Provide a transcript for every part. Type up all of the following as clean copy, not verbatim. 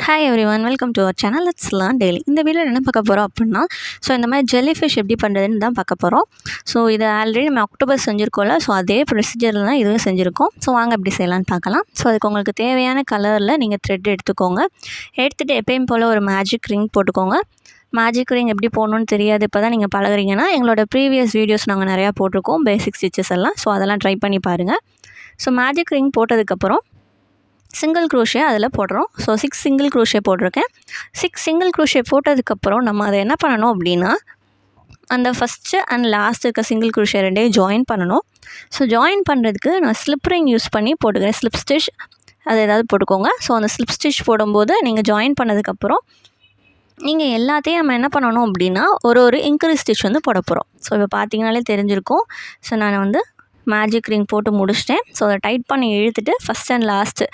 Hi everyone, welcome to our channel. Let's learn daily. இந்த வீடியோவில் என்ன பார்க்க போகிறோம் அப்படின்னா, இந்த மாதிரி ஜெல்லி ஃபிஷ் எப்படி பண்ணுறதுன்னு தான் பார்க்க போகிறோம். இது ஆல்ரெடி நம்ம அக்டோபஸ் செஞ்சுருக்கோம்ல, அதே ப்ரொசீஜரில் தான் இதுவும் செஞ்சுருக்கோம். வாங்க எப்படி செய்யலான்னு பார்க்கலாம். அதுக்கு உங்களுக்கு தேவையான கலரில் நீங்கள் த்ரெட் எடுத்துக்கோங்க. எடுத்துகிட்டு எப்பயும் போல் ஒரு மேஜிக் ரிங் போட்டுக்கோங்க. மேஜிக் ரிங் எப்படி போடணுன்னு தெரியாது, இப்போ தான் நீங்கள் பழகுறீங்கன்னா எங்களோட ப்ரீவியஸ் வீடியோஸ் நாங்கள் நிறையா போட்டிருக்கோம், பேசிக் ஸ்டிச்சஸ் எல்லாம். அதெல்லாம் ட்ரை பண்ணி பாருங்கள். மேஜிக் ரிங் போட்டதுக்கப்புறம் சிங்கிள் க்ரோஷே அதில் போடுறோம். 6 சிங்கிள் க்ரோஷே போட்டிருக்கேன். 6 சிங்கிள் க்ரோஷே போட்டதுக்கப்புறம் நம்ம அதை என்ன பண்ணணும் அப்படின்னா, அந்த ஃபஸ்ட்டு அண்ட் லாஸ்ட் இருக்க சிங்கிள் க்ரோஷே ரெண்டையும் ஜாயின் பண்ணணும். ஜாயின் பண்ணுறதுக்கு நான் ஸ்லிப் ரிங் யூஸ் பண்ணி போட்டுக்கிறேன். ஸ்லிப் ஸ்டிச் அது ஏதாவது போட்டுக்கோங்க. அந்த ஸ்லிப் ஸ்டிச் போடும்போது நீங்கள் ஜாயின் பண்ணதுக்கப்புறம் நீங்கள் எல்லாத்தையும் நம்ம என்ன பண்ணணும் அப்படின்னா, ஒரு இன்க்ரீஸ் ஸ்டிச் போட போகிறோம். இப்போ பார்த்தீங்கனாலே தெரிஞ்சிருக்கும். நான் மேஜிக் ரிங் போட்டு முடிச்சிட்டேன். அதை டைட் பண்ணி இழுத்துட்டு ஃபஸ்ட் அண்ட் லாஸ்ட்டு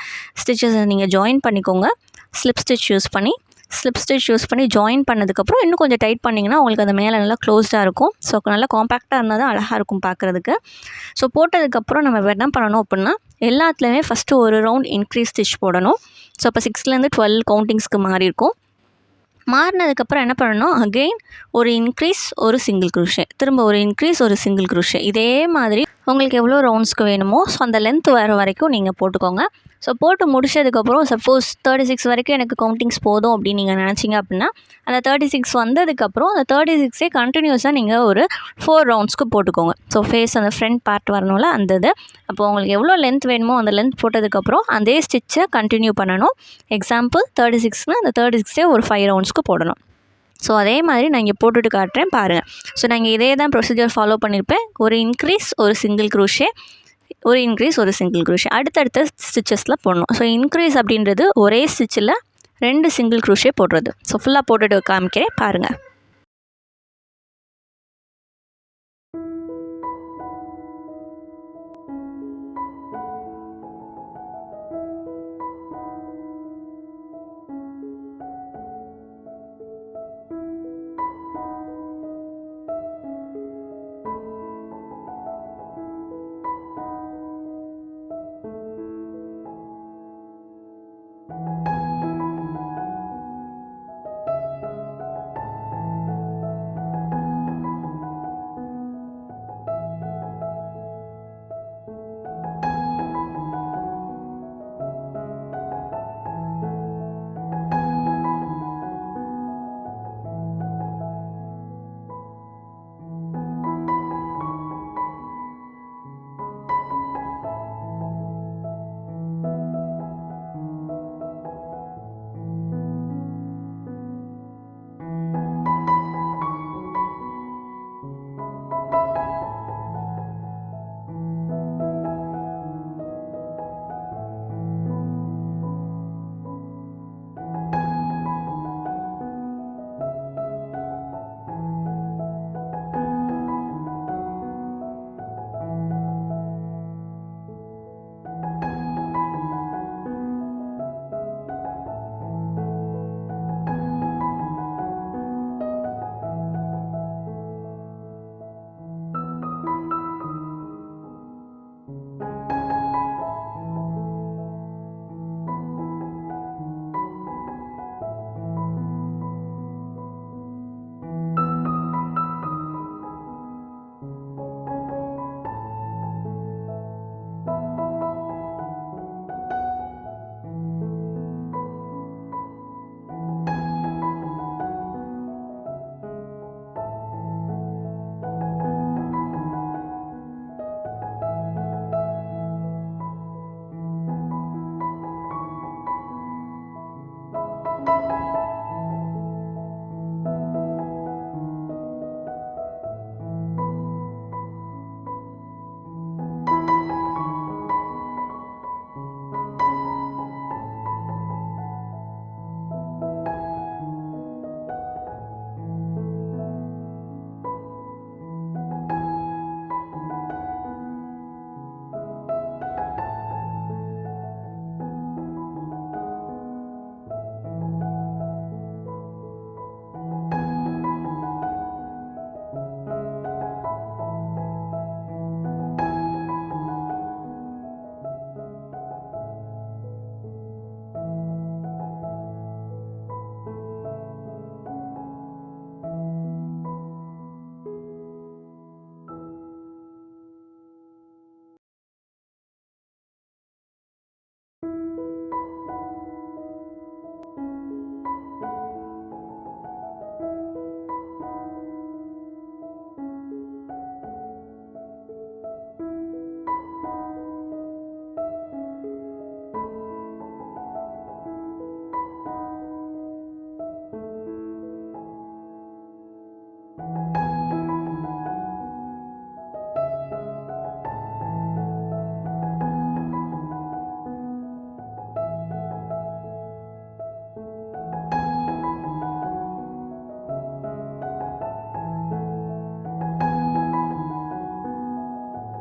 ஸ்டிச்சஸை நீங்கள் ஜாயின் பண்ணிக்கோங்க. ஸ்லிப் ஸ்டிச் யூஸ் பண்ணி ஜாயின் பண்ணதுக்கப்புறம் இன்னும் கொஞ்சம் டைட் பண்ணிங்கன்னா உங்களுக்கு அது மேலே நல்லா க்ளோஸ்டாக இருக்கும். நல்லா காம்பேக்டாக இருந்தால் தான் அழகாக இருக்கும் பார்க்குறதுக்கு. போட்டதுக்கப்புறம் நம்ம என்ன பண்ணணும் அப்படின்னா, எல்லாத்துலேயுமே ஃபஸ்ட்டு ஒரு ரவுண்ட் இன்க்ரீஸ் ஸ்டிச் போடணும். இப்போ 6லேருந்து 12 கவுண்டிங்ஸ்க்கு மாறி இருக்கும். மாறினதுக்கப்புறம் என்ன பண்ணணும், அகெயின் ஒரு இன்க்ரீஸ் ஒரு சிங்கிள் க்ரோஷே, திரும்ப ஒரு இன்க்ரீஸ் ஒரு சிங்கிள் க்ரோஷே. இதே மாதிரி உங்களுக்கு எவ்வளோ ரவுண்ட்ஸ்க்கு வேணுமோ அந்த லென்த் வர வரைக்கும் நீங்கள் போட்டுக்கோங்க. போட்டு முடிச்சதுக்கப்புறம் சப்போஸ் 36 வரைக்கும் எனக்கு கவுண்டிங்ஸ் போதும் அப்படின்னு நீங்கள் நினச்சிங்க அப்படின்னா, அந்த 36 வந்ததுக்கப்புறம் அந்த 36 கண்டினியூஸாக நீங்கள் ஒரு 4 ரவுண்ட்ஸ்க்கு போட்டுக்கோங்க. ஃபேஸ் அந்த ஃப்ரண்ட் பார்ட் வரணும்ல அந்த இது. அப்போ உங்களுக்கு எவ்வளோ லென்த் வேணுமோ அந்த லென்த் போட்டதுக்கப்புறம் அதே ஸ்டிச்சை கண்டினியூ பண்ணணும். எக்ஸாம்பிள் 36னா அந்த 36 ஒரு 5 ரவுண்ட்ஸ்க்கு போடணும். அதே மாதிரி நான் இங்கே போட்டுட்டு காட்டுறேன் பாருங்கள். நான் இங்கே இதே தான் ப்ரொசீஜர் ஃபாலோ பண்ணியிருப்பேன். ஒரு இன்க்ரீஸ் ஒரு சிங்கிள் க்ரோஷே, ஒரு இன்க்ரீஸ் ஒரு சிங்கிள் க்ரோஷே அடுத்தடுத்த ஸ்டிச்சஸில் போடணும். இன்க்ரீஸ் அப்படின்றது ஒரே ஸ்டிச்சில் 2 சிங்கிள் க்ரோஷே போடுறது. ஃபுல்லாக போட்டுட்டு காமிக்கிறேன் பாருங்கள்.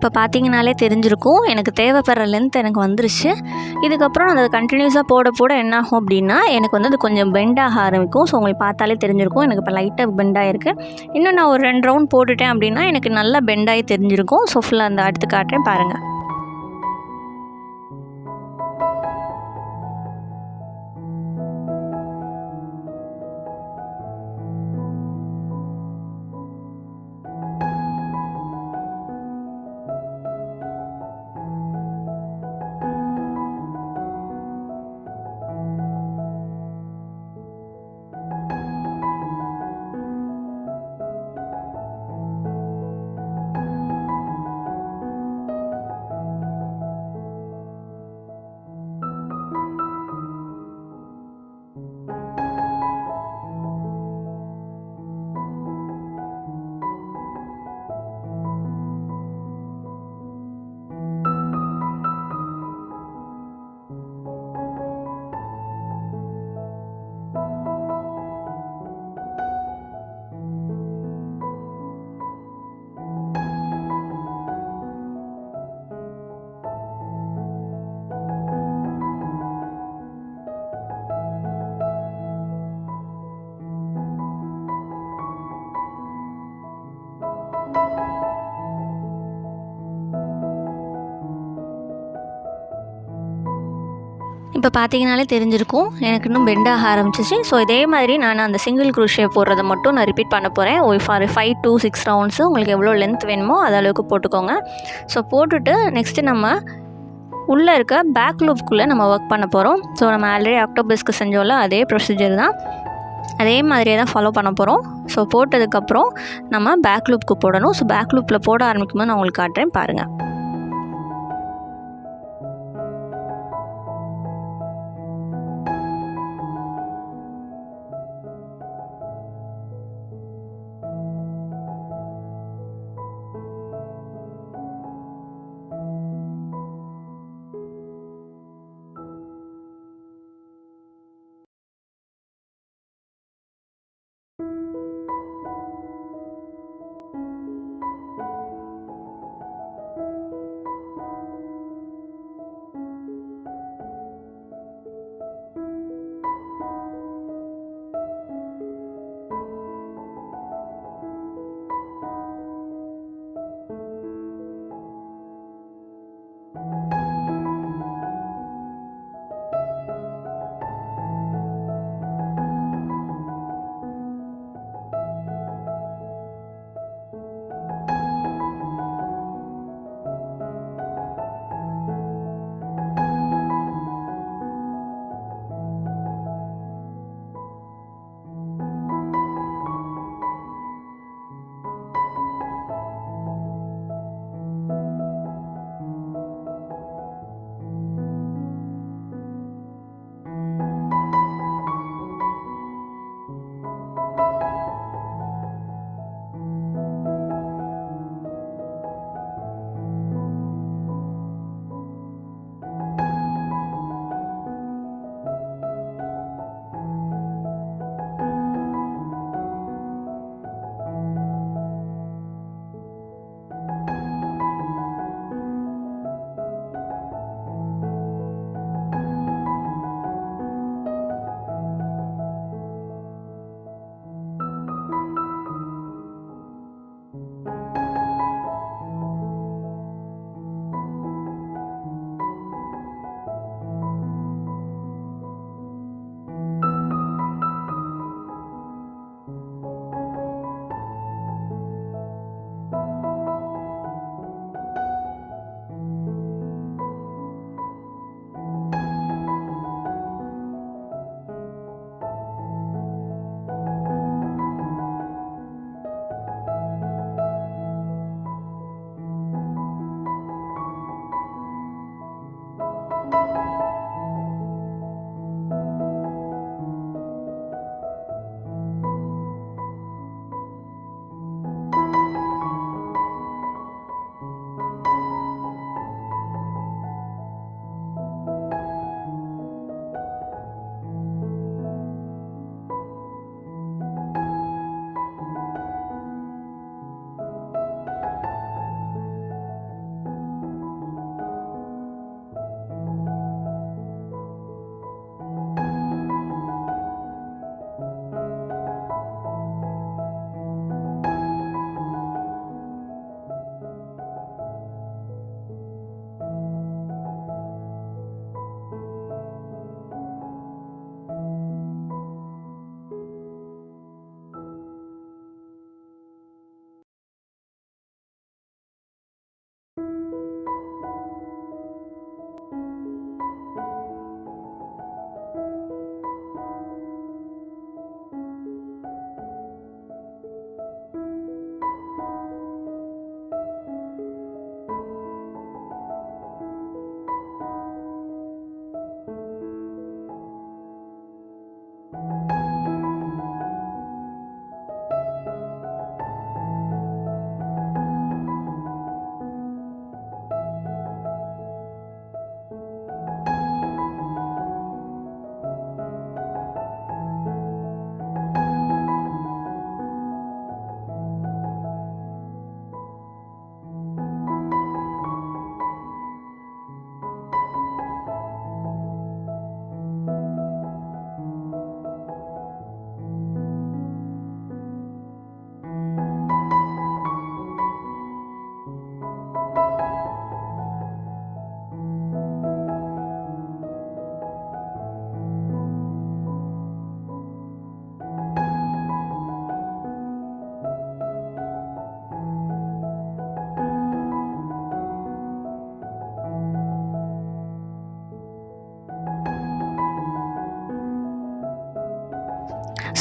இப்போ பார்த்தீங்கனாலே தெரிஞ்சிருக்கும் எனக்கு தேவைப்படுற லென்த் எனக்கு வந்துருச்சு. இதுக்கப்புறம் நான் அதை கண்டினியூஸாக போட போட என்ன ஆகும் அப்படின்னா எனக்கு வந்து அது கொஞ்சம் பெண்ட் ஆக ஆரம்பிக்கும். ஸோ உங்களுக்கு பார்த்தாலே தெரிஞ்சிருக்கும் எனக்கு இப்போ லைட்டாக பெண்ட் ஆகிருக்கு. இன்னும் நான் ஒரு 2 ரவுண்ட் போட்டுட்டேன் அப்படின்னா எனக்கு நல்லா பெண்ட் ஆகி தெரிஞ்சிருக்கும். ஸோ ஃபுல்லாக அந்த அடுத்து காட்டுறேன் பாருங்கள். இப்போ பார்த்தீங்கனாலே தெரிஞ்சிருக்கும் எனக்கு இன்னும் பெண்ட் ஆக ஆரம்பிச்சிச்சு. ஸோ இதே மாதிரி நான் அந்த சிங்கிள் குரோஷே போடுறத மட்டும் நான் ரிப்பீட் பண்ண போகிறேன். ஒரு 5 to 6 ரவுண்ட்ஸு உங்களுக்கு எவ்வளோ லென்த் வேணுமோ அது அளவுக்கு போட்டுக்கோங்க. ஸோ போட்டுட்டு நெக்ஸ்ட்டு நம்ம உள்ளே இருக்க பேக் லூப்குள்ளே நம்ம ஒர்க் பண்ண போகிறோம். ஸோ நம்ம ஆல்ரெடி ஆக்டோபஸ்க்கு செஞ்சோம்ல அதே ப்ரொசீஜர் தான், அதே மாதிரியே தான் ஃபாலோ பண்ண போகிறோம். ஸோ போட்டதுக்கப்புறம் நம்ம பேக் லூப்க்கு போடணும். ஸோ பேக் லூப்பில் போட ஆரம்பிக்கும் போது நான் உங்களுக்கு காட்டுறேன் பாருங்கள்.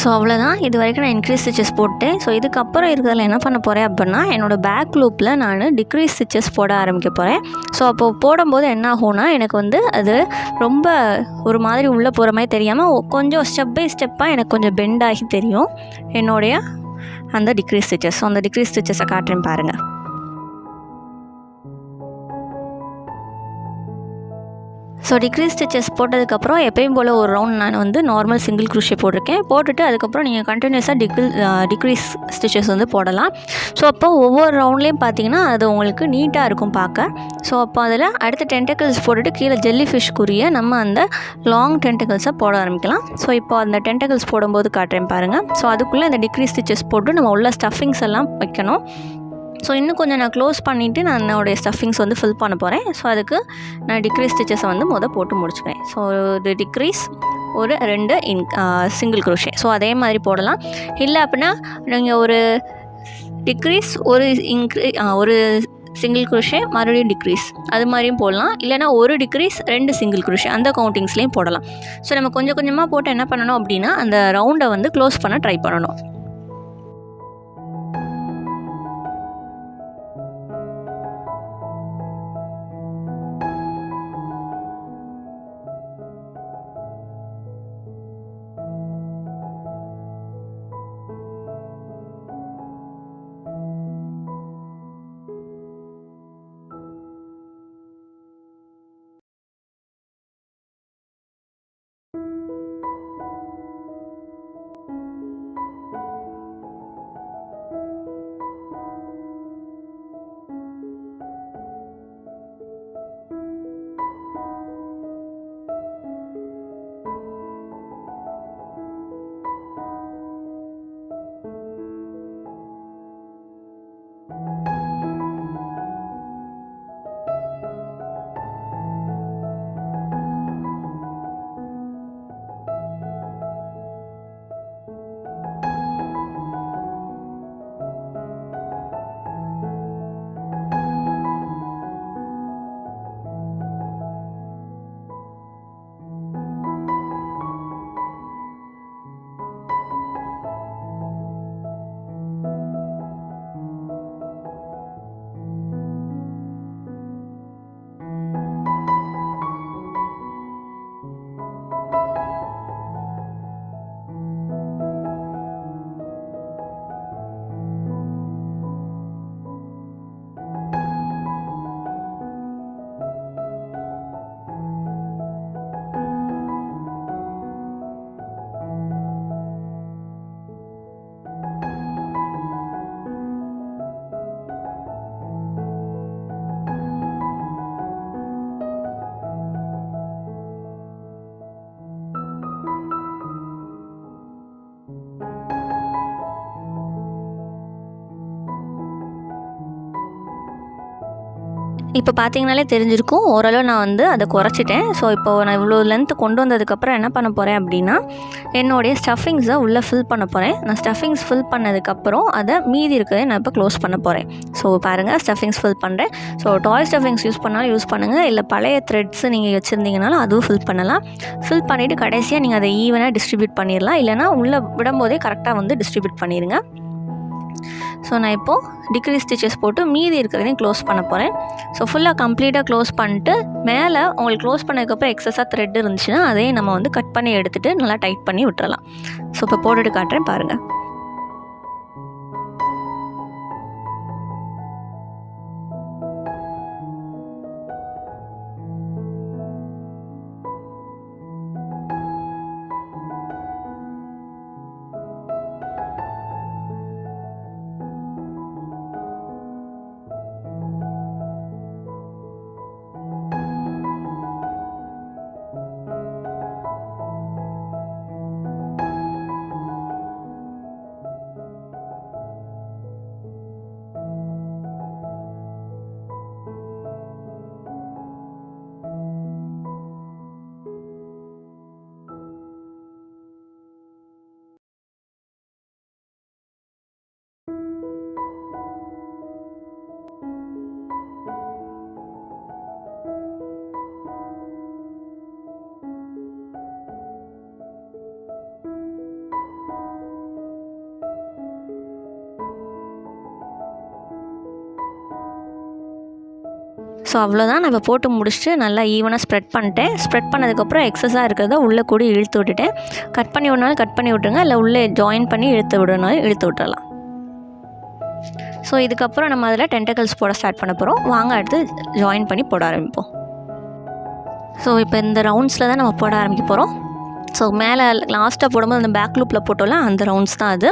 ஸோ அவ்வளோதான். இது வரைக்கும் நான் இன்க்ரீஸ் ஸ்டிச்சஸ் போட்டேன். ஸோ இதுக்கப்புறம் இருக்கிறதுல என்ன பண்ண போகிறேன் அப்படின்னா, என்னோடய பேக் லூப்பில் நான் டிக்ரீஸ் ஸ்டிச்சஸ் போட ஆரம்பிக்க போகிறேன். ஸோ அப்போது போடும்போது என்ன ஆகும்னா, எனக்கு வந்து அது ரொம்ப ஒரு மாதிரி உள்ளே போகிற மாதிரி தெரியாமல் கொஞ்சம் ஸ்டெப் பை ஸ்டெப்பாக எனக்கு கொஞ்சம் பெண்ட் ஆகி தெரியும் என்னுடைய அந்த டிக்ரீஸ் ஸ்டிச்சஸ். ஸோ அந்த டிக்ரீஸ் ஸ்டிச்சஸை காட்டுறேன் பாருங்கள். ஸோ டிக்ரீஸ் ஸ்டிச்சஸ் போட்டதுக்கப்புறம் எப்பயும் போல் ஒரு ரவுண்ட் நான் வந்து நார்மல் சிங்கிள் க்ரூஷே போட்டிருக்கேன். போட்டுட்டு அதுக்கப்புறம் நீங்கள் கண்டினியூஸாக டிக்ரீஸ் ஸ்டிச்சஸ் வந்து போடலாம். ஸோ அப்போ ஒவ்வொரு ரவுண்ட்லேயும் பார்த்தீங்கன்னா அது உங்களுக்கு நீட்டாக இருக்கும் பார்க்க. ஸோ அப்போ அதில் அடுத்த டென்டக்கிள்ஸ் போட்டுட்டு கீழே ஜெல்லி ஃபிஷ்க்குரிய நம்ம அந்த லாங் டென்டக்கிள்ஸை போட ஆரம்பிக்கலாம். ஸோ இப்போ அந்த டென்டக்கிள்ஸ் போடும்போது காட்டுறேன் பாருங்கள். ஸோ அதுக்குள்ளே அந்த டிக்ரீஸ் ஸ்டிச்சஸ் போட்டு நம்ம உள்ள ஸ்டஃபிங்ஸ் எல்லாம் வைக்கணும். ஸோ இன்னும் கொஞ்சம் நான் க்ளோஸ் பண்ணிவிட்டு நான் என்னுடைய ஸ்டஃபிங்ஸ் வந்து ஃபில் பண்ண போகிறேன். ஸோ அதுக்கு நான் டிக்ரீஸ் ஸ்டிச்சஸை வந்து போட்டு முடிச்சுக்கிறேன். ஸோ இது டிக்ரீஸ் ஒரு 2 சிங்கிள் க்ரோஷே. ஸோ அதே மாதிரி போடலாம். இல்லை அப்படின்னா நீங்கள் ஒரு டிக்ரீஸ் ஒரு சிங்கிள் க்ரோஷே மறுபடியும் டிக்ரீஸ் அது மாதிரியும் போடலாம். இல்லைனா ஒரு டிக்ரீஸ் 2 சிங்கிள் க்ரோஷே அந்த கவுண்டிங்ஸ்லேயும் போடலாம். ஸோ நம்ம கொஞ்சம் கொஞ்சமாக போட்டு என்ன பண்ணணும் அப்படின்னா, அந்த ரவுண்டை வந்து க்ளோஸ் பண்ண ட்ரை பண்ணணும். இப்போ பார்த்தீங்கனாலே தெரிஞ்சிருக்கும், ஓரளவு நான் வந்து அதை குறைச்சிட்டேன். ஸோ இப்போ நான் இவ்வளோ லென்த்து கொண்டு வந்ததுக்கப்புறம் என்ன பண்ண போகிறேன் அப்படின்னா, என்னுடைய ஸ்டஃபிங்ஸை உள்ளே ஃபில் பண்ண போகிறேன். நான் ஸ்டஃபிங்ஸ் ஃபில் பண்ணதுக்கப்புறம் அதை மீதி இருக்கிறத நான் இப்போ க்ளோஸ் பண்ண போகிறேன். ஸோ பாருங்கள், ஸ்டஃபிங்ஸ் ஃபில் பண்ணுறேன். ஸோ டாய் ஸ்டஃபிங்ஸ் யூஸ் பண்ணாலும் யூஸ் பண்ணுங்கள், இல்லை பழைய த்ரெட்ஸ் நீங்கள் வச்சுருந்தீங்கனாலும் அதுவும் ஃபில் பண்ணலாம். ஃபில் பண்ணிவிட்டு கடைசியாக நீங்கள் அதை ஈவனாக டிஸ்ட்ரிபியூட் பண்ணிடலாம். இல்லைனா உள்ளே விடும்போதே கரெக்டாக வந்து டிஸ்ட்ரிபியூட் பண்ணிடுங்க. ஸோ நான் இப்போது டிக்ரீஸ் ஸ்டிச்சஸ் போட்டு மீதி இருக்கிறதையும் க்ளோஸ் பண்ண போகிறேன். ஸோ ஃபுல்லாக கம்ப்ளீட்டாக க்ளோஸ் பண்ணிட்டு மேலே உங்களுக்கு க்ளோஸ் பண்ணதுக்கப்புறம் எக்ஸஸாக த்ரெட் இருந்துச்சுன்னா அதையும் நம்ம வந்து கட் பண்ணி எடுத்துகிட்டு நல்லா டைட் பண்ணி விட்டுறலாம். ஸோ இப்போ போட்டுட்டு காட்டுறேன் பாருங்கள். ஸோ அவ்வளோதான். நான் இப்போ போட்டு முடிச்சுட்டு நல்லா ஈவனாக ஸ்ப்ரெட் பண்ணிட்டேன். ஸ்ப்ரெட் பண்ணதுக்கப்புறம் எக்ஸஸாக இருக்கிறத உள்ளே கூடி இழுத்து விட்டுட்டேன். கட் பண்ணி விடனாலும் கட் பண்ணி விட்டுருங்க, இல்லை உள்ளே ஜாயின் பண்ணி இழுத்து விடனாலும் இழுத்து விட்டுறலாம். ஸோ இதுக்கப்புறம் நம்ம அதில் டென்டக்கல்ஸ் போட ஸ்டார்ட் பண்ண போகிறோம். வாங்க அடுத்து ஜாயின் பண்ணி போட ஆரம்பிப்போம். ஸோ இப்போ இந்த ரவுண்ட்ஸில் தான் நம்ம போட ஆரம்பிக்க போகிறோம். ஸோ மேலே லாஸ்ட்டாக போடும்போது அந்த பேக் லூப்பில் போட்டோம்ல அந்த ரவுண்ட்ஸ் தான் அது.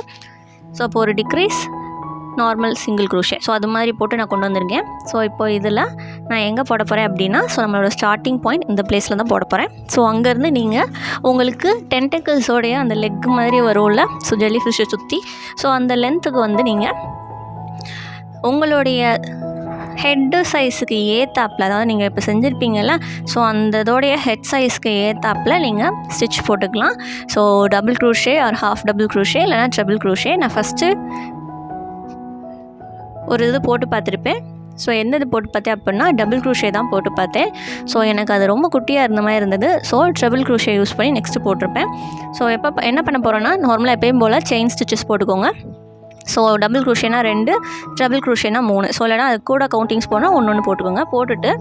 ஸோ இப்போ ஒரு decrease, normal, single crochet, so அது மாதிரி போட்டு நான் கொண்டு வந்திருக்கேன். ஸோ இப்போ இதில் நான் எங்கே போட போகிறேன் அப்படின்னா, ஸோ நம்மளோட ஸ்டார்டிங் பாயிண்ட் இந்த பிளேஸில் தான் போட போகிறேன். ஸோ அங்கேருந்து நீங்கள் உங்களுக்கு டென்டக்கிள்ஸோடைய அந்த லெக் மாதிரி வரும்ல, ஸோ ஜெல்லி ஃபிஷ்ஷை சுற்றி, ஸோ அந்த லென்த்துக்கு வந்து நீங்கள் உங்களுடைய ஹெட்டு சைஸுக்கு ஏற்றாப்பில், அதாவது நீங்கள் இப்போ செஞ்சுருப்பீங்கள்ல, ஸோ அந்த இதோடைய ஹெட் சைஸ்க்கு ஏற்றாப்பில் நீங்கள் ஸ்டிச் போட்டுக்கலாம். So double crochet or half double crochet இல்லைனா ட்ரிபிள் க்ரோஷே. நான் ஃபஸ்ட்டு ஒரு இது போட்டு பார்த்துருப்பேன். ஸோ எந்த இது போட்டு பார்த்தேன் அப்படின்னா டபுள் க்ரோஷே தான் போட்டு பார்த்தேன். ஸோ எனக்கு அது ரொம்ப குட்டியாக இருந்த மாதிரி இருந்தது. ஸோ ட்ரிபிள் க்ரோஷே யூஸ் பண்ணி நெக்ஸ்ட்டு போட்டிருப்பேன். ஸோ என்ன பண்ண போகிறோன்னா, நார்மலாக எப்பயும் போல் செயின் ஸ்டிச்சஸ் போட்டுக்கோங்க. ஸோ டபுள் க்ரோஷேனா 2, ட்ரிபிள் க்ரோஷேனா 3. ஸோ இல்லைனா அது கூட கவுண்டிங்ஸ் போனால் ஒன்று போட்டுக்கோங்க. போட்டுட்டு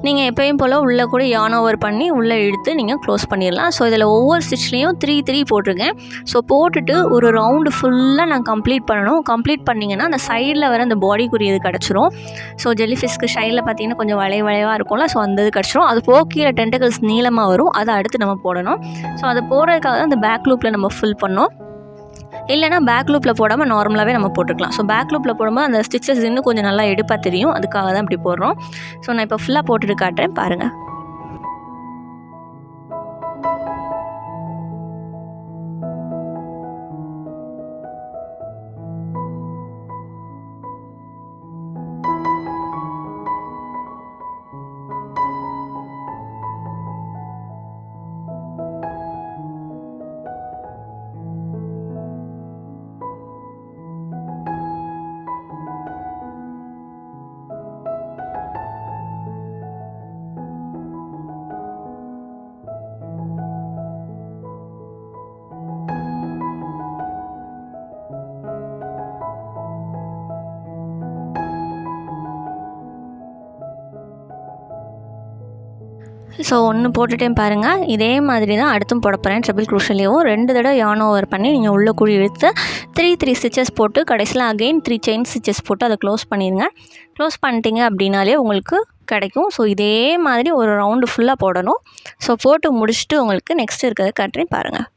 நீங்கள் எப்பயும் போல் உள்ளே கூட யான் ஓவர் பண்ணி உள்ளே இழுத்து நீங்கள் க்ளோஸ் பண்ணிடலாம். ஸோ இதில் ஒவ்வொரு ஸ்டிச்லேயும் 3 போட்டிருக்கேன். ஸோ போட்டுட்டு ஒரு ரவுண்டு ஃபுல்லாக நான் கம்ப்ளீட் பண்ணணும். கம்ப்ளீட் பண்ணிங்கன்னா அந்த சைடில் வர அந்த பாடிக்குரியது கிடச்சிரும். ஸோ ஜெல்லி ஃபிஷ்க்கு சைடில் பார்த்திங்கன்னா கொஞ்சம் வளைவாக இருக்கும்ல, ஸோ அந்த இது கிடச்சிரும். அது போக கீழே டென்டக்கிள்ஸ் நீளமாக வரும், அதை அடுத்து நம்ம போடணும். ஸோ அதை போடுறதுக்காக தான் அந்த பேக் லூப்பில் நம்ம ஃபில் பண்ணோம். இல்லைனா பேக் லூப்பில் போடாமல் நார்மலாகவே நம்ம போட்டுக்கலாம். ஸோ பேக் லூப்பில் போடும்போது அந்த ஸ்டிச்சஸ் இன்னும் கொஞ்சம் நல்லா எடுப்பாக தெரியும், அதுக்காக தான் இப்படி போடுறோம். ஸோ நான் இப்போ ஃபுல்லாக போட்டுட்டு காட்டுறேன் பாருங்கள். ஸோ ஒன்று போட்டுட்டேன் பாருங்கள். இதே மாதிரி தான் அடுத்தும் போட போகிறேன். ட்ரிபிள் க்ரோஷேலையும் 2 தடவை யான் ஓவர் பண்ணி நீங்கள் உள்ளே கூடி இழுத்து 3 ஸ்டிச்சஸ் போட்டு கடைசியில் அகெயின் 3 செயின் ஸ்டிச்சஸ் போட்டு அதை க்ளோஸ் பண்ணிடுங்க. க்ளோஸ் பண்ணிட்டீங்க அப்படின்னாலே உங்களுக்கு கிடைக்கும். ஸோ இதே மாதிரி ஒரு ரவுண்டு ஃபுல்லாக போடணும். ஸோ போட்டு முடிச்சுட்டு உங்களுக்கு நெக்ஸ்ட் இருக்கிறத காட்டுறேன் பாருங்கள்.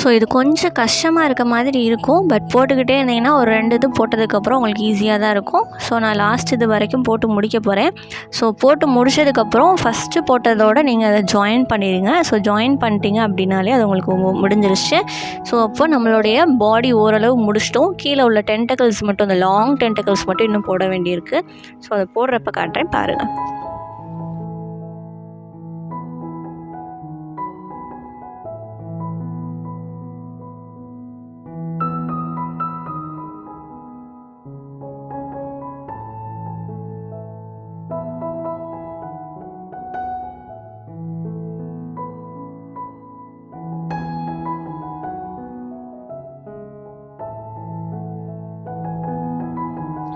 ஸோ இது கொஞ்சம் கஷ்டமாக இருக்க மாதிரி இருக்கும். பட் போட்டுக்கிட்டே இருந்தீங்கன்னா ஒரு 2 இது போட்டதுக்கப்புறம் உங்களுக்கு ஈஸியாக தான் இருக்கும். ஸோ நான் லாஸ்ட் இது வரைக்கும் போட்டு முடிக்க போகிறேன். ஸோ போட்டு முடிச்சதுக்கப்புறம் ஃபஸ்ட்டு போட்டதோடு நீங்கள் அதை ஜாயின் பண்ணிடுங்க. ஸோ ஜாயின் பண்ணிட்டீங்க அப்படின்னாலே அது உங்களுக்கு முடிஞ்சிருச்சு. ஸோ அப்போ நம்மளுடைய பாடி ஓரளவு முடிச்சிட்டோம். கீழே உள்ள டென்டக்கிள்ஸ் மட்டும், அந்த லாங் டென்டக்கிள்ஸ் மட்டும் இன்னும் போட வேண்டியிருக்கு. ஸோ அதை போடுறப்ப காட்டுறேன் பாருங்கள்.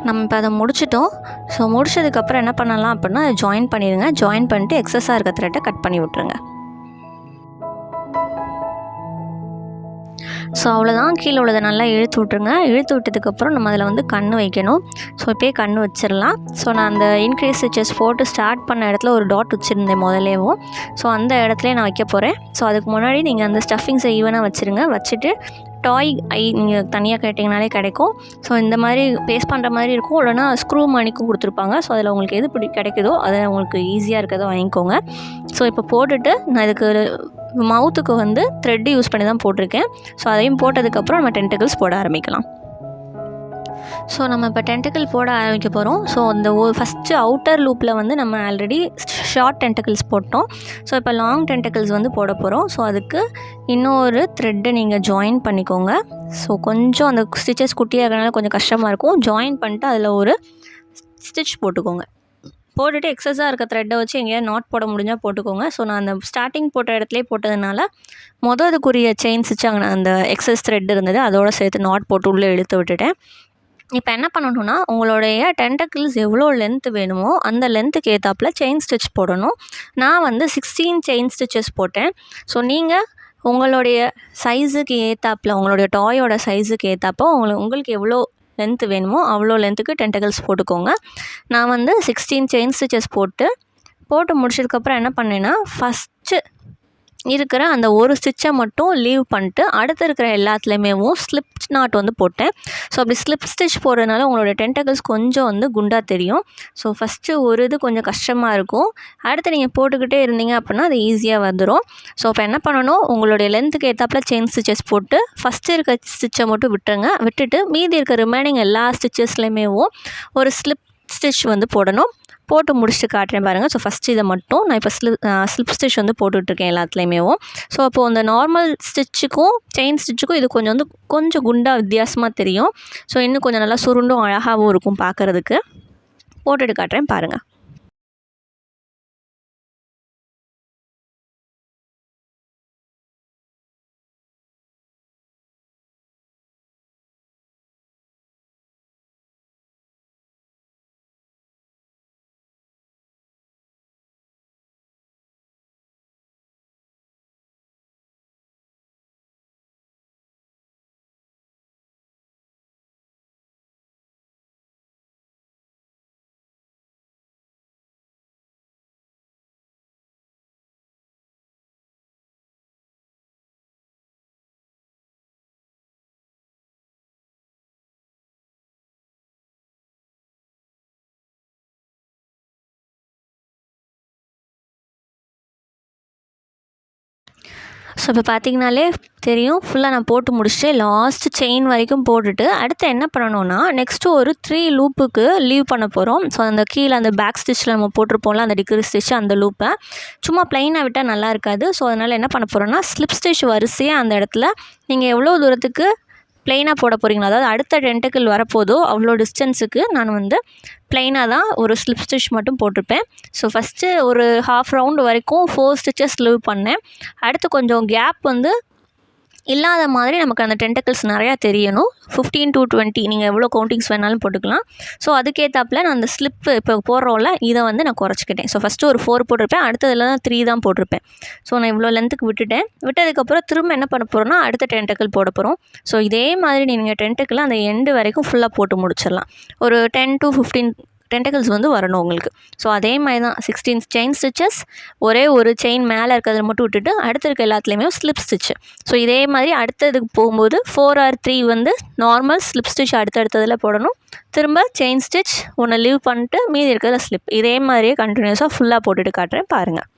நம்ம இப்போ அதை முடிச்சிட்டோம். ஸோ முடிச்சதுக்கப்புறம் என்ன பண்ணலாம் அப்படின்னா, அதை ஜாயின் பண்ணிடுங்க. ஜாயின் பண்ணிட்டு எக்ஸஸாக இருக்க த்ரெட்டை கட் பண்ணி விட்ருங்க. ஸோ அவ்வளோதான். கீழே உள்ளதை நல்லா இழுத்து விட்ருங்க. இழுத்து விட்டதுக்கப்புறம் நம்ம அதில் வந்து கண் வைக்கணும். ஸோ இப்போயே கண் வச்சிடலாம். ஸோ நான் அந்த இன்க்ரீஸ் ஸ்டிச்சஸ் போட்டு ஸ்டார்ட் பண்ண இடத்துல ஒரு டாட் வச்சுருந்தேன் முதலேவும். ஸோ அந்த இடத்துலையே நான் வைக்க போகிறேன். ஸோ அதுக்கு முன்னாடி நீங்கள் அந்த ஸ்டஃபிங்ஸை ஈவனாக வச்சுருங்க. வச்சுட்டு டாய் ஐ நீங்கள் தனியாக கேட்டிங்கனாலே கிடைக்கும். ஸோ இந்த மாதிரி பேஸ்ட் பண்ணுற மாதிரி இருக்கும். இல்லைனா ஸ்க்ரூ மணிக்கும் கொடுத்துருப்பாங்க. ஸோ அதில் உங்களுக்கு எது கிடைக்குதோ அதை உங்களுக்கு ஈஸியாக இருக்கிறத வாங்கிக்கோங்க. ஸோ இப்போ போட்டுட்டு நான் இதுக்கு மவுத்துக்கு வந்து த்ரெட்டு யூஸ் பண்ணி தான் போட்டிருக்கேன். ஸோ அதையும் போட்டதுக்கப்புறம் நம்ம டென்டக்கிள்ஸ் போட ஆரம்பிக்கலாம். ஸோ நம்ம இப்போ டென்டக்கிள் போட ஆரம்பிக்க போகிறோம். ஸோ அந்த ஃபஸ்ட்டு அவுட்டர் லூப்பில் வந்து நம்ம ஆல்ரெடி ஷார்ட் டென்டக்கிள்ஸ் போட்டோம். ஸோ இப்போ லாங் டென்டக்கிள்ஸ் வந்து போட போகிறோம். ஸோ அதுக்கு இன்னொரு த்ரெட்டை நீங்கள் ஜாயின் பண்ணிக்கோங்க. ஸோ கொஞ்சம் அந்த ஸ்டிச்சஸ் குட்டியாக இருக்கிறனால கொஞ்சம் கஷ்டமாக இருக்கும். ஜாயின் பண்ணிட்டு அதில் ஒரு ஸ்டிச் போட்டுக்கோங்க. போட்டுட்டு எக்ஸஸாக இருக்க த்ரெட்டை வச்சு எங்கேயாவது நாட் போட முடிஞ்சால் போட்டுக்கோங்க. ஸோ நான் அந்த ஸ்டார்டிங் போட்ட இடத்துலேயே போட்டதுனால அதுக்குரிய செயின் ஸ்டிச் அங்கே அந்த எக்ஸஸ் த்ரெட் இருந்தது அதோடு சேர்த்து நாட் போட்டு உள்ளே இழுத்து விட்டுட்டேன். இப்போ என்ன பண்ணணுன்னா, உங்களுடைய டென்டக்கிள்ஸ் எவ்வளோ லென்த் வேணுமோ அந்த லென்த்துக்கு ஏற்றாப்புல செயின் ஸ்டிச் போடணும். நான் வந்து 16 செயின் ஸ்டிச்சஸ் போட்டேன். ஸோ நீங்கள் உங்களுடைய சைஸுக்கு ஏற்றாப்புல, உங்களுடைய டாயோட சைஸுக்கு ஏற்றாப்போ உங்களுக்கு எவ்வளோ லென்த்து வேணுமோ அவ்வளோ லென்த்துக்கு டென்டக்கிள்ஸ் போட்டுக்கோங்க. நான் வந்து 16 செயின் ஸ்டிச்சஸ் போட்டு முடிச்சதுக்கப்புறம் என்ன பண்ணேன்னா, ஃபஸ்ட்டு இருக்கிற அந்த ஒரு ஸ்டிச்சை மட்டும் லீவ் பண்ணிட்டு அடுத்து இருக்கிற எல்லாத்துலேயுமேவும் ஸ்லிப் நாட் வந்து போட்டேன். ஸோ அப்படி ஸ்லிப் ஸ்டிச் போடுறதுனால உங்களோட டென்டக்கிள்ஸ் கொஞ்சம் வந்து குண்டாக தெரியும். ஸோ ஃபஸ்ட்டு ஒரு இது கொஞ்சம் கஷ்டமாக இருக்கும். அடுத்து நீங்கள் போட்டுக்கிட்டே இருந்தீங்க அப்படின்னா அது ஈஸியாக வந்துடும். ஸோ இப்போ என்ன பண்ணணும், உங்களுடைய லென்த்துக்கு ஏற்றாப்புல செயின் ஸ்டிச்சஸ் போட்டு ஃபஸ்ட்டு இருக்க ஸ்டிச்சை மட்டும் விட்டுருங்க. விட்டுட்டு மீதி இருக்க ரிமைனிங் எல்லா ஸ்டிச்சஸ்லேயுமேவும் ஒரு ஸ்லிப் ஸ்டிச் வந்து போடணும். போட்டு முடிச்சுட்டு காட்டுறேன் பாருங்கள். ஸோ ஃபஸ்ட்டு இதை மட்டும் நான் இப்போ ஸ்லிப் ஸ்டிச் வந்து போட்டுட்ருக்கேன் எல்லாத்துலேயுமேவும். ஸோ அப்போது அந்த நார்மல் ஸ்டிச்சுக்கும் செயின் ஸ்டிச்சுக்கும் இது கொஞ்சம் குண்டாக வித்தியாசமாக தெரியும். ஸோ இன்னும் கொஞ்சம் நல்லா சுருண்டும் அழகாகவும் இருக்கும் பார்க்குறதுக்கு. போட்டுட்டு காட்டுறேன் பாருங்கள். ஸோ இப்போ பார்த்தீங்கனாலே தெரியும், ஃபுல்லாக நான் போட்டு முடிச்சுட்டு லாஸ்ட் செயின் வரைக்கும் போட்டுட்டு அடுத்து என்ன பண்ணணும்னா நெக்ஸ்ட்டு ஒரு 3 லூப்புக்கு லீவ் பண்ண போகிறோம். ஸோ அந்த கீழே அந்த பேக் ஸ்டிச்சில் நம்ம போட்டிருப்போம்ல அந்த டிக்ரி ஸ்டிச் அந்த லூப்பை சும்மா ப்ளைனாக விட்டால் நல்லா இருக்காது. ஸோ அதனால் என்ன பண்ண போகிறோன்னா ஸ்லிப் ஸ்டிச் வரிசையாக அந்த இடத்துல நீங்கள் எவ்வளோ தூரத்துக்கு ப்ளைனாக போட போகிறீங்களோ, அதாவது அடுத்த டென்டக்கிள் வரப்போதோ அவ்வளோ டிஸ்டன்ஸுக்கு நான் வந்து ப்ளைனாக தான் ஒரு ஸ்லிப் ஸ்டிச் மட்டும் போட்டிருப்பேன். ஸோ ஃபஸ்ட்டு ஒரு ஹாஃப் ரவுண்டு வரைக்கும் 4 ஸ்டிச்சஸ் லீவ் பண்ணேன். அடுத்து கொஞ்சம் கேப் வந்து இல்லாத மாதிரி நமக்கு அந்த டென்டக்கிள்ஸ் நிறையா தெரியணும். 15 to 20 நீங்கள் எவ்வளோ கவுண்டிங்ஸ் வேணாலும் போட்டுக்கலாம். ஸோ அதுக்கேற்றாப்புல நான் அந்த ஸ்லிப்பு இப்போ போடுறோம்ல இதை வந்து நான் குறைச்சிக்கிட்டேன். ஸோ ஃபஸ்ட்டு ஒரு 4 போட்டிருப்பேன், அடுத்ததில் தான் 3 தான் போட்டிருப்பேன். ஸோ நான் இவ்வளோ லென்த்துக்கு விட்டதுக்கப்புறம் திரும்ப என்ன பண்ண போகிறோன்னா அடுத்த டென்டக்கிள் போட போகிறோம். ஸோ இதே மாதிரி நீங்கள் டென்டக்கிள் அந்த எண்டு வரைக்கும் ஃபுல்லாக போட்டு முடிச்சிடலாம். ஒரு 10 to 15 டென்டக்கிள்ஸ் வந்து வரணும் உங்களுக்கு. ஸோ அதே மாதிரி தான் 16 செயின் ஸ்டிச்சஸ், ஒரே ஒரு செயின் மேலே இருக்கிறத மட்டும் விட்டுட்டு அடுத்து இருக்க எல்லாத்துலேயுமே ஸ்லிப் ஸ்டிச்சு. ஸோ இதே மாதிரி அடுத்ததுக்கு போகும்போது 4 or 3 வந்து நார்மல் ஸ்லிப் ஸ்டிச் அடுத்ததில் போடணும். திரும்ப செயின் ஸ்டிச் ஒன்று லீவ் பண்ணிட்டு மீதி இருக்கிறத ஸ்லிப். இதே மாதிரியே கண்டினியூஸாக ஃபுல்லாக போட்டுட்டு காட்டுறேன் பாருங்கள்.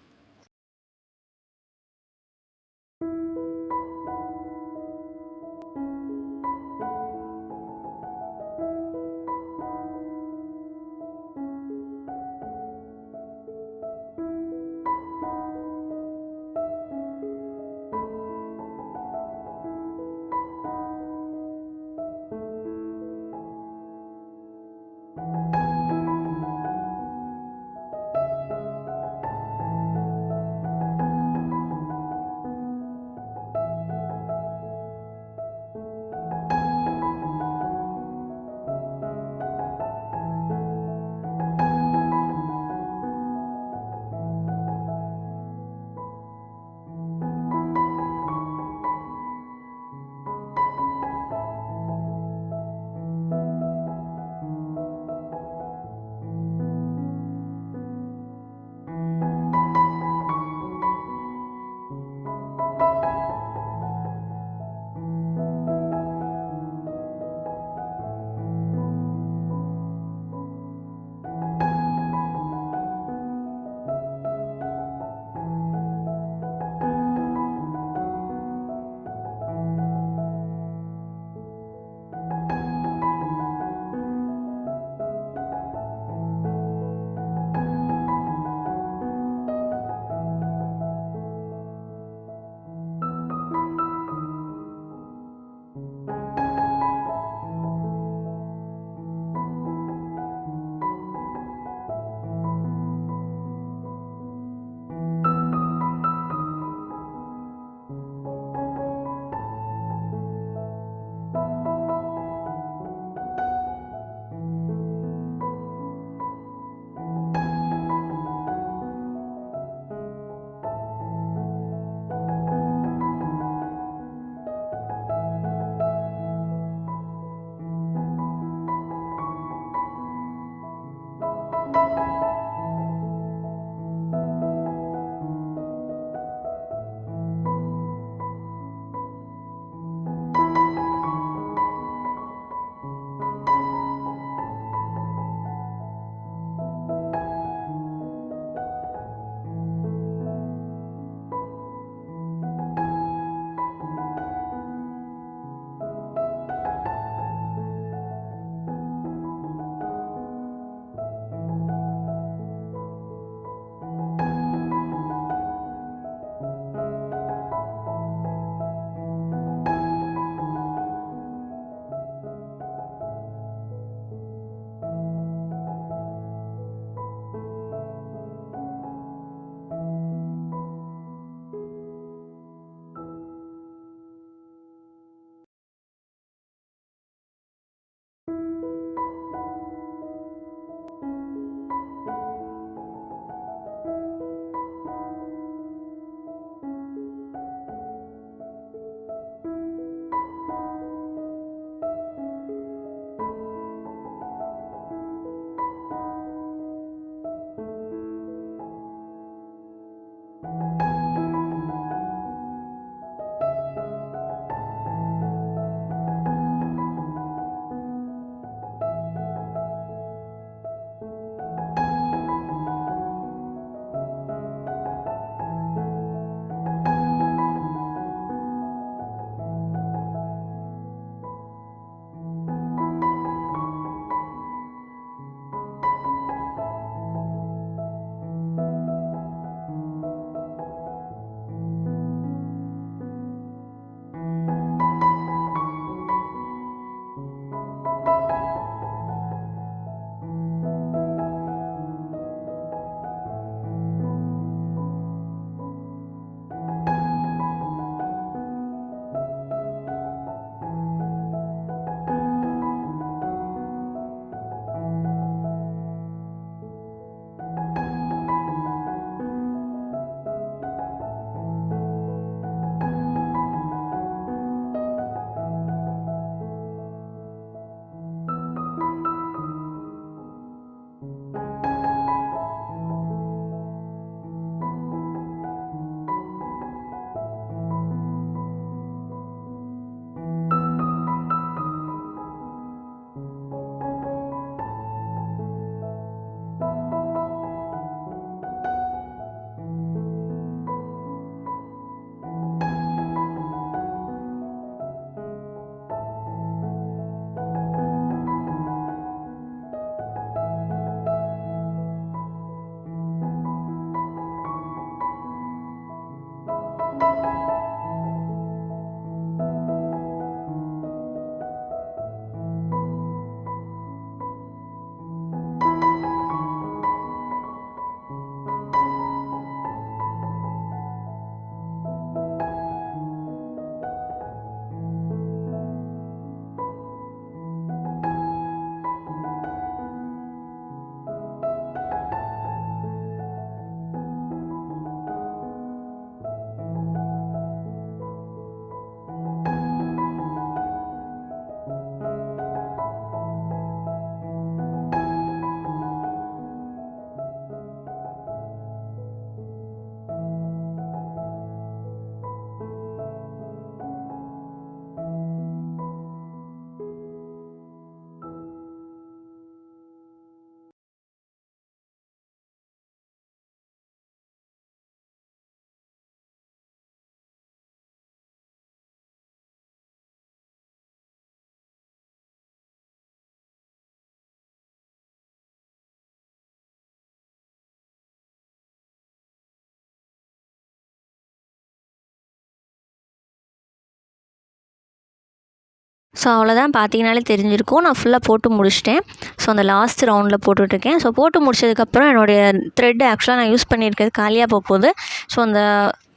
ஸோ அவ்வளோதான், பார்த்தீங்கனாலே தெரிஞ்சிருக்கும். நான் ஃபுல்லாக போட்டு முடிச்சிட்டேன். ஸோ அந்த லாஸ்ட் ரவுண்டில் போட்டுட்ருக்கேன். ஸோ போட்டு முடிச்சதுக்கப்புறம் என்னுடைய த்ரெட் ஆக்சுவலாக நான் யூஸ் பண்ணியிருக்கிறது காலியாக போகுது. ஸோ அந்த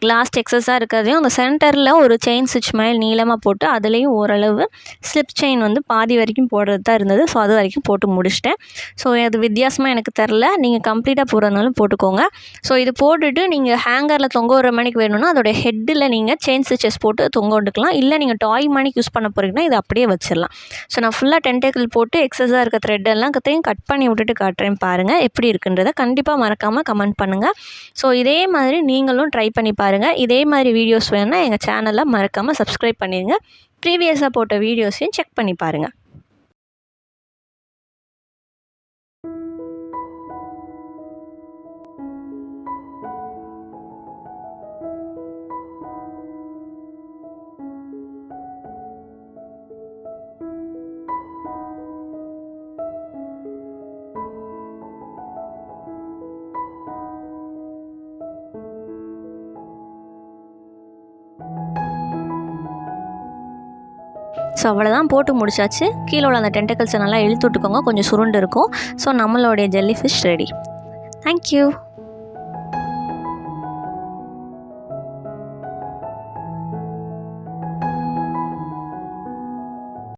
லாஸ்ட் எக்ஸஸாக இருக்கிறதையும் அந்த சென்டரில் ஒரு செயின் ஸ்டிச் மாதிரி நீளமாக போட்டு அதுலேயும் ஓரளவு ஸ்லிப் செயின் வந்து பாதி வரைக்கும் போடுறது தான் இருந்தது. ஸோ அது வரைக்கும் போட்டு முடிச்சிட்டேன். ஸோ அது வித்தியாசமாக எனக்கு தெரில, நீங்கள் கம்ப்ளீட்டாக போடுறதுனாலும் போட்டுக்கோங்க. ஸோ இது போட்டுட்டு நீங்கள் ஹேங்கரில் தொங்க விடுற மணிக்கு வேணும்னா அதோடைய ஹெட்டில் நீங்கள் செயின் ஸ்டிச்சஸ் போட்டு தொங்க விட்டுக்கலாம். இல்லை நீங்கள் டாய் மணிக்கு யூஸ் பண்ண போகிறீங்கன்னா இதை அப்படியே வச்சிடலாம். ஸோ நான் ஃபுல்லாக டென்டேக்கிள் போட்டு எக்ஸஸாக இருக்க த்ரெட்டெல்லாம் கட் பண்ணி விட்டுட்டு காட்டுறேன் பாருங்கள் எப்படி இருக்குன்றதை. கண்டிப்பாக மறக்காமல் கமெண்ட் பண்ணுங்கள். ஸோ இதே மாதிரி நீங்களும் ட்ரை பண்ணி பாருங்கள். இதே மாதிரி வீடியோஸ் வேணும்னா எங்கள் சேனலை மறக்காமல் சப்ஸ்கிரைப் பண்ணிடுங்க. ப்ரீவியஸாக போட்ட வீடியோஸையும் செக் பண்ணி பாருங்கள். ஸோ அவ்வளோதான், போட்டு முடிச்சாச்சு. கீழே உள்ள அந்த டென்டக்கிள்ஸை நல்லா இழுத்து விட்டுக்கோங்க, கொஞ்சம் சுருண்டு இருக்கும். ஸோ நம்மளுடைய ஜெல்லி ஃபிஷ் ரெடி. தேங்க்யூ.